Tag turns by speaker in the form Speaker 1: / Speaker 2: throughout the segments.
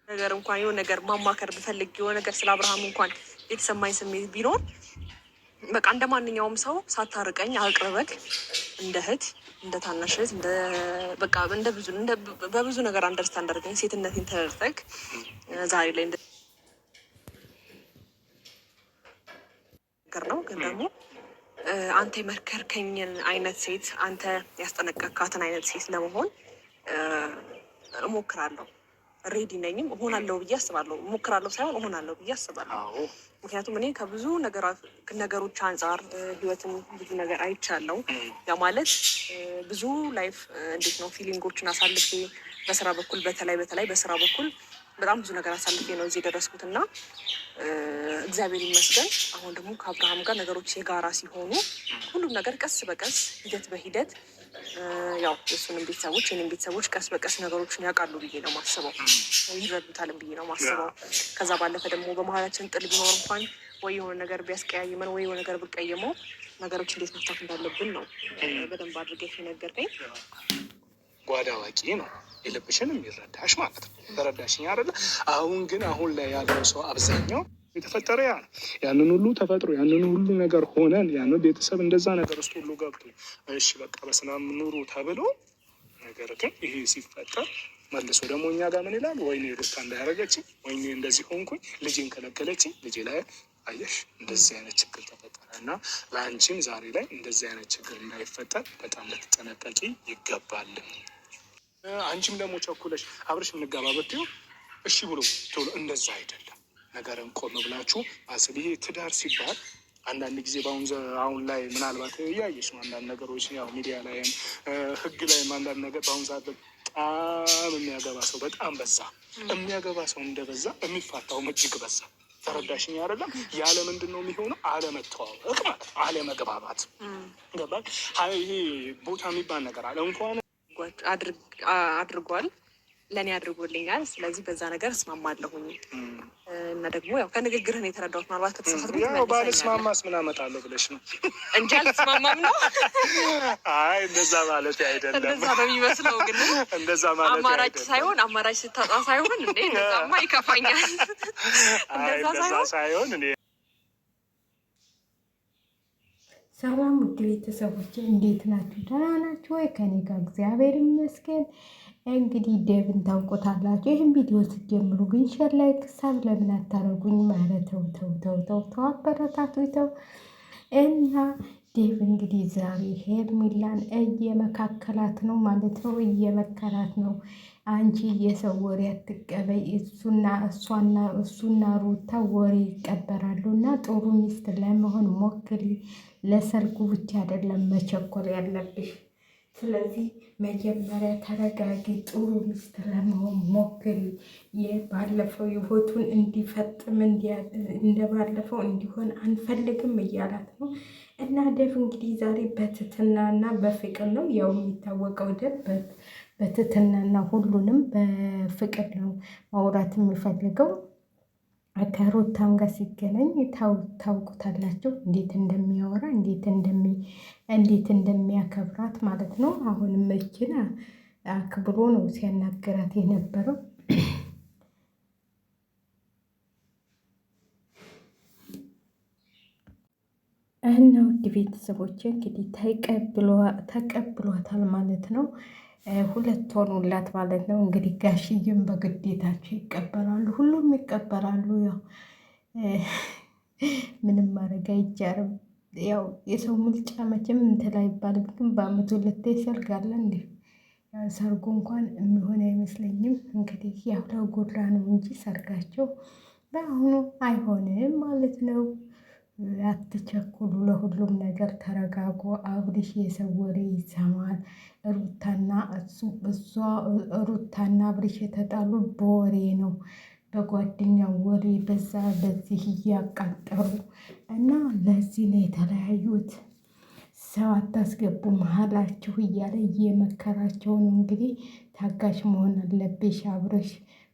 Speaker 1: ነገር እንኳን የሆነ ነገር ማማከር ብፈልግ የሆነ ነገር ስለ አብርሃም እንኳን የተሰማኝ ስሜት ቢኖር በቃ እንደ ማንኛውም ሰው ሳታርቀኝ አቅርበክ እንደ እህት እንደ ታናሽ እህት እንደ በቃ በብዙ ነገር አንደርስታንድ አድርገኝ ሴትነቴን ተረድተክ ዛሬ ላይ ነገር ነው። ግን ደግሞ አንተ የመከርከኝን አይነት ሴት አንተ ያስጠነቀካትን አይነት ሴት ለመሆን እሞክራለሁ። ሬዲ ነኝም እሆናለሁ ብዬ አስባለሁ። እሞክራለሁ ሳይሆን እሆናለሁ ብዬ አስባለሁ። ምክንያቱም እኔ ከብዙ ነገሮች አንጻር ህይወትን ብዙ ነገር አይቻለሁ። ያ ማለት ብዙ ላይፍ እንዴት ነው ፊሊንጎችን አሳልፌ በስራ በኩል በተለይ በስራ በኩል በጣም ብዙ ነገር አሳልፌ ነው እዚህ የደረስኩት እና እግዚአብሔር ይመስገን አሁን ደግሞ ከአብርሃም ጋር ነገሮች የጋራ ሲሆኑ ሁሉም ነገር ቀስ በቀስ ሂደት በሂደት ያው የእሱንም ቤተሰቦች የኔም ቤተሰቦች ቀስ በቀስ ነገሮችን ያውቃሉ ብዬ ነው ማስበው፣ ይረዱታልም ብዬ ነው ማስበው። ከዛ ባለፈ ደግሞ በመሀላችን ጥል ቢኖር እንኳን ወይ የሆነ ነገር ቢያስቀያይመን ወይ የሆነ ነገር ብቀየመው ነገሮች እንዴት መፍታት እንዳለብን ነው በደንብ አድርገህ የነገርከኝ።
Speaker 2: ጓዳ አዋቂ ነው የልብሽን የሚረዳሽ ማለት ነው። ተረዳሽኝ አይደለ? አሁን ላይ ያለው ሰው አብዛኛው የተፈጠረ ያ ነው። ያንን ሁሉ ተፈጥሮ ያንን ሁሉ ነገር ሆነን ያንን ቤተሰብ እንደዛ ነገር ውስጥ ሁሉ ገብቶ እሺ በቃ በሰላም ኑሩ ተብሎ፣ ነገር ግን ይሄ ሲፈጠር መልሶ ደግሞ እኛ ጋር ምን ይላል? ወይኔ ሩታ እንዳያረገችኝ፣ ወይኔ እንደዚህ ሆንኩኝ፣ ልጄን ከለከለችኝ፣ ልጄ ላይ አየሽ እንደዚህ አይነት ችግር ተፈጠረ እና ለአንቺም ዛሬ ላይ እንደዚህ አይነት ችግር እንዳይፈጠር በጣም ልትጠነቀቂ ይገባል። አንቺም ደግሞ ቸኩለሽ አብረሽ እንጋባ ብትይው እሺ ብሎ ቶሎ እንደዛ አይደለም። ነገርን ቆም ብላችሁ አስብ። ይሄ ትዳር ሲባል አንዳንድ ጊዜ አሁን ላይ ምናልባት እያየሽ ነው አንዳንድ ነገሮች ያው ሚዲያ ላይም ህግ ላይም አንዳንድ ነገር በአሁን ሰዓት በጣም የሚያገባ ሰው በጣም በዛ። የሚያገባ ሰው እንደበዛ የሚፋታውም እጅግ በዛ። ተረዳሽኝ አይደለም? ያለ ምንድን ነው የሚሆነው? አለመተዋወቅ ማለት ነው፣ አለመግባባት። ገባል? ይሄ ቦታ የሚባል ነገር አለ እንኳን
Speaker 1: አድርጓል ለእኔ አድርጎልኛል። ስለዚህ በዛ ነገር እስማማለሁኝ እና ደግሞ ያው ከንግግርህን የተረዳሁት ምናልባት ከተሳሳትኩ
Speaker 2: ባልስማማስ ምን አመጣለሁ ብለሽ ነው
Speaker 1: እንጂ አልስማማም ነው።
Speaker 2: አይ እንደዛ ማለት አይደለም።
Speaker 1: እንደዛ ነው የሚመስለው። ግን
Speaker 2: እንደዛ ማለት
Speaker 1: አማራጭ ሳይሆን አማራጭ ስታጣ ሳይሆን እንዴ እንደዛማ ይከፋኛል።
Speaker 2: እንደዛ ሳይሆን እኔ
Speaker 3: ሰላም ውድ ቤተሰቦች እንዴት ናችሁ? ደህና ናችሁ ወይ? ከኔ ጋር እግዚአብሔር ይመስገን። እንግዲህ ዴቭን ታውቁታላችሁ። ይህን ቪዲዮ ስትጀምሩ ግን ሼር፣ ላይክ፣ ሳብ ለምን አታረጉኝ? ማለት ተው አበረታቱ ተው። እና ዴቭ እንግዲህ ዛሬ ሄርሜላን እየመካከላት ነው ማለት ነው፣ እየመከራት ነው። አንቺ የሰው ወሬ አትቀበይ፣ እሱና ሩታ ወሬ ይቀበራሉ እና ጥሩ ሚስት ለመሆን ሞክሪ። ለሰርጉ ብቻ አይደለም መቸኮል ያለብሽ። ስለዚህ መጀመሪያ ተረጋጊ፣ ጥሩ ሚስት ለመሆን ሞክሪ። የባለፈው ህይወቱን እንዲፈጥም እንደባለፈው እንዲሆን አንፈልግም እያላት ነው። እና ዴቭ እንግዲህ ዛሬ በትህትናና በፍቅር ነው ያው የሚታወቀው። ዴቭ በትህትናና ሁሉንም በፍቅር ነው ማውራት የሚፈልገው። ከሩታም ጋር ሲገናኝ ታውቁታላችሁ እንዴት እንደሚያወራ እንዴት እንደሚያከብራት ማለት ነው። አሁንም መኪና አክብሮ ነው ሲያናገራት የነበረው። እና ውድ ቤተሰቦች እንግዲህ ተቀብሏታል ማለት ነው። ሁለት ሆኑላት ማለት ነው። እንግዲህ ጋሽዬም በግዴታቸው ይቀበላሉ፣ ሁሉም ይቀበላሉ። ያው ምንም ማድረግ አይቻልም። ያው የሰው ምርጫ መቼም እንትን አይባልም። ግን በአመቱ ሁለቴ ሰርግ አለ እንዴ? ሰርጉ እንኳን የሚሆን አይመስለኝም። እንግዲህ ያው ለጉራ ነው እንጂ ሰርጋቸው በአሁኑ አይሆንም ማለት ነው። አትቸኩሉ፣ ለሁሉም ነገር ተረጋጉ። አብርሽ የሰው ወሬ ይሰማል። ሩታና አብርሽ የተጣሉ በወሬ ነው፣ በጓደኛው ወሬ በዛ በዚህ እያቃጠሩ እና ለዚህ ነው የተለያዩት። ሰው አታስገቡ መሀላችሁ እያለ እየመከራቸው ነው። እንግዲህ ታጋሽ መሆን አለብሽ። አብርሽ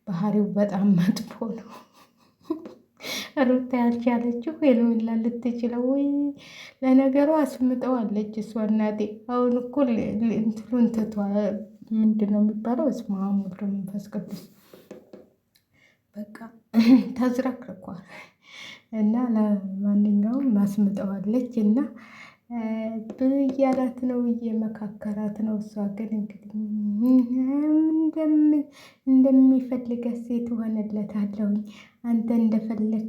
Speaker 3: ባህሪው በጣም መጥፎ ነው። ሩታ ያልቻለችው ሄርሜላ ልትችለው ወይ? ለነገሩ አስምጠዋለች እሷ እናቴ። አሁን እኮ እንትሉን ትቷ ምንድን ነው የሚባለው? እስመ አብ ወወልድ ወመንፈስ ቅዱስ በቃ ተዝረክርኳል እና ለማንኛውም ማስምጠዋለች እና እያላት ነው እየመካከራት ነው። እሷ ግን እንግዲህ እንደሚፈልገት ሴት እሆንለታለሁኝ አንተ እንደፈለግ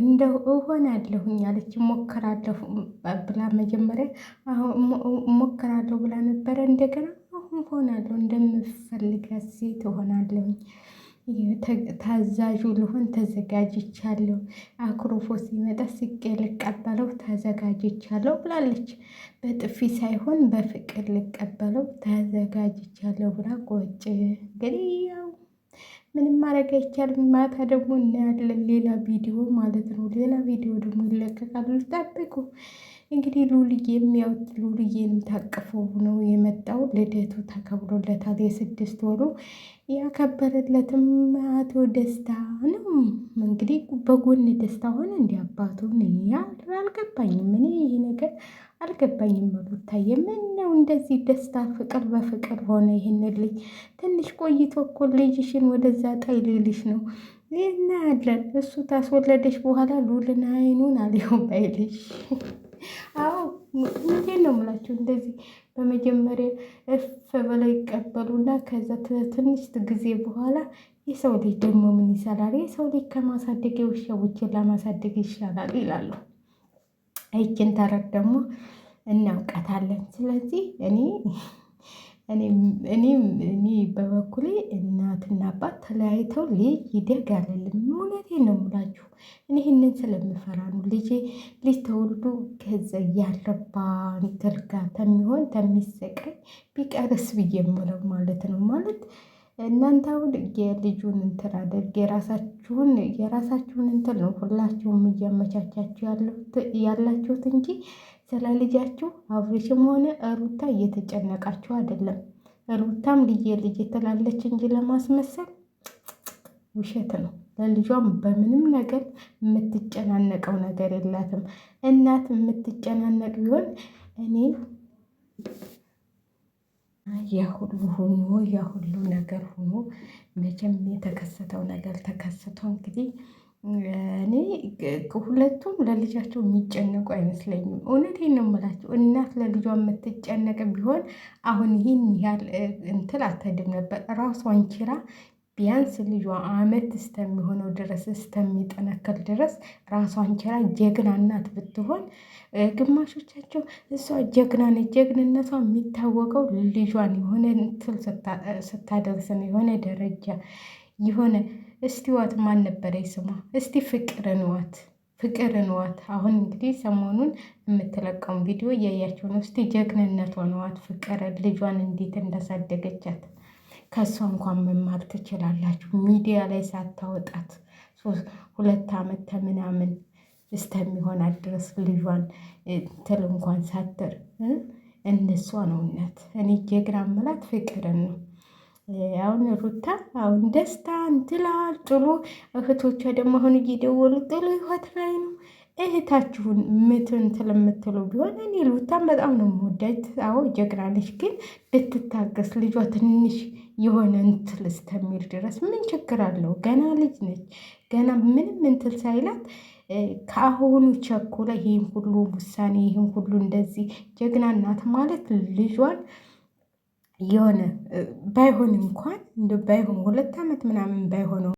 Speaker 3: እንደው እሆናለሁኝ አለች። እሞክራለሁ ብላ መጀመሪያ እሞክራለሁ ብላ ነበረ። እንደገና አሁን እሆናለሁ እንደምፈልጋት ሴት እሆናለሁኝ ታዛዡ ልሆን ተዘጋጅቻለሁ። አኩርፎ ሲመጣ ስቄ ልቀበለው ተዘጋጅቻለሁ ብላለች። በጥፊ ሳይሆን በፍቅር ልቀበለው ተዘጋጅቻለሁ ብላ ቆጭ። እንግዲህ ያው ምንም ማድረግ አይቻልም። ማታ ደግሞ እናያለን ሌላ ቪዲዮ ማለት ነው። ሌላ ቪዲዮ ደግሞ ይለቀቃሉ፣ ጠብቁ። እንግዲህ ሉልዬንም ታቅፎ ነው የመጣው። ልደቱ ተከብሮለታል። የ6 ወሩ ያከበረለትም አቶ ደስታ ነው። እንግዲህ በጎን ደስታ ሆነ እንዲ አባቱን አልገባኝም። እኔ ይሄ ነገር አልገባኝም። ሩታዬ ምን ነው እንደዚህ ደስታ ፍቅር በፍቅር ሆነ? ይህን ልጅ ትንሽ ቆይቶ እኮ ልጅሽን ወደዛ ጣይ ሊልሽ ነው። እናያለን። እሱ ታስወለደሽ በኋላ ሉልን አይኑን አልየው ባይልሽ። አዎ እንዴት ነው የምላችሁ? እንደዚህ በመጀመሪያ እፍ ብለው ይቀበሉና ከዛ ትንሽ ጊዜ በኋላ የሰው ልጅ ደግሞ ምን ይሰራል? የሰው ልጅ ከማሳደግ የውሻዎችን ለማሳደግ ይሻላል ይላሉ። ይችን ተረት ደግሞ እናውቃታለን። ስለዚህ እኔ በበኩሌ እናትና አባት ተለያይተው ልጅ ይደግ አልልም። እውነቴን ነው የምላችሁ። እኔ ይህንን ስለምፈራ ነው። ልጅ ተወልዶ ከዛ ያረባ እንትን ጋር ተሚሆን ተሚሰቃይ ቢቀርስ ብዬ የምለው ማለት ነው። ማለት እናንተ አሁን የልጁን እንትን አድርግ የራሳችሁን እንትን ነው ሁላችሁም እያመቻቻችሁ ያላችሁት እንጂ ስለ ልጃችሁ አብርሽም ሆነ ሩታ እየተጨነቃችሁ አይደለም። ሩታም ልጅ ትላለች እንጂ ለማስመሰል ውሸት ነው። ለልጇም በምንም ነገር የምትጨናነቀው ነገር የላትም። እናት የምትጨናነቅ ቢሆን እኔ ያ ሁሉ ነገር ሆኖ መቼም የተከሰተው ነገር ተከስቶ እንግዲህ እኔ ሁለቱም ለልጃቸው የሚጨነቁ አይመስለኝም። እውነቴን ነው የምላቸው። እናት ለልጇ የምትጨነቅ ቢሆን አሁን ይህን ያህል እንትን አትሄድም ነበር። ራሷን ችላ ቢያንስ ልጇ አመት እስከሚሆነው ድረስ እስከሚጠነክር ድረስ ራሷን ችላ ጀግና እናት ብትሆን፣ ግማሾቻቸው እሷ ጀግና ነች። ጀግንነቷ የሚታወቀው ልጇን የሆነ እንትን ስታደርስ ነው። የሆነ ደረጃ የሆነ እስቲ ዋት ማን ነበረ ስሟ? እስቲ ፍቅርን ዋት። አሁን እንግዲህ ሰሞኑን የምትለቀውን ቪዲዮ እያያቸው ነው። እስቲ ጀግንነቷን ዋት። ፍቅር ልጇን እንዴት እንዳሳደገቻት ከእሷ እንኳን መማር ትችላላችሁ። ሚዲያ ላይ ሳታወጣት 2 ዓመት ከምናምን እስከሚሆናት ድረስ ልጇን ትል እንኳን ሳትር እነሷ ነው እናት። እኔ ጀግና መላት ፍቅርን ነው። አሁን ሩታ አሁን ደስታ እንትላል ጥሉ እህቶቿ ደግሞ አሁን እየደወሉ ጥሉ ህይወት ላይ ነው። እህታችሁን ምትንትል የምትሉ ቢሆን እኔ ሩታን በጣም ነው የምወዳት። አዎ ጀግና ነች፣ ግን ብትታገስ ልጇ ትንሽ የሆነ እንትል እስከሚል ድረስ ምን ችግር አለው? ገና ልጅ ነች። ገና ምንም እንትል ሳይላት ከአሁኑ ቸኮላ ይህን ሁሉ ውሳኔ ይህን ሁሉ እንደዚህ ጀግና እናት ማለት ልጇን የሆነ ባይሆን እንኳን ባይሆን 2 ዓመት ምናምን ባይሆነው